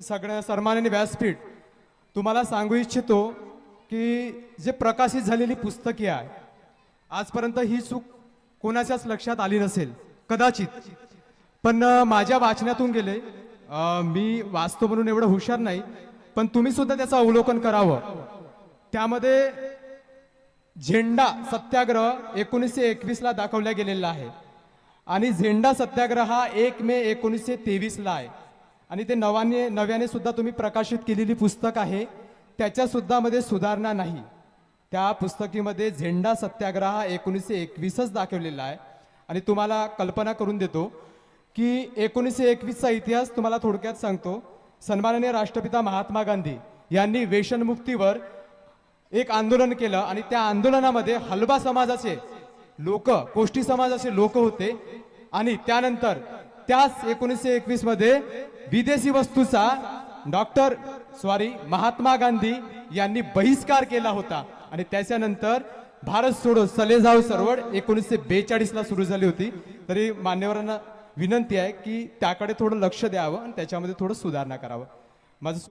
सगळ्या सन्माननीय व्यासपीठ तुम्हाला सांगू इच्छितो की जे प्रकाशित झालेली पुस्तके आहे आजपर्यंत ही चूक कोणाच्याच लक्षात आली नसेल कदाचित पण माझ्या वाचनातून गेले मी वाचतो म्हणून एवढं हुशार नाही पण तुम्ही सुद्धा त्याचं अवलोकन करावं त्यामध्ये झेंडा सत्याग्रह 1921 ला दाखवला गेलेला आहे आणि झेंडा सत्याग्रह हा 1 मे 1923 ला आहे आणि ते नव्याने सुद्धा तुम्ही प्रकाशित केलेली पुस्तक आहे त्याच्या सुद्धा मध्ये सुधारणा नाही त्या पुस्तकीमध्ये झेंडा सत्याग्रह हा 1921च दाखवलेला आहे आणि तुम्हाला कल्पना करून देतो की 1921 चा इतिहास तुम्हाला थोडक्यात सांगतो सन्माननीय राष्ट्रपिता महात्मा गांधी यांनी व्यसनमुक्तीवर एक आंदोलन केलं आणि त्या आंदोलनामध्ये हलबा समाजाचे लोक कोष्टी समाजाचे लोक होते आणि त्यानंतर त्याच 1921 मध्ये विदेशी वस्तूचा महात्मा गांधी यांनी बहिष्कार केला होता आणि त्याच्यानंतर भारत सोडो चले जाओ चळवळ 1942 ला सुरू झाली होती तरी मान्यवरांना विनंती आहे की त्याकडे थोडं लक्ष द्यावं आणि त्याच्यामध्ये थोडं सुधारणा करावं माझं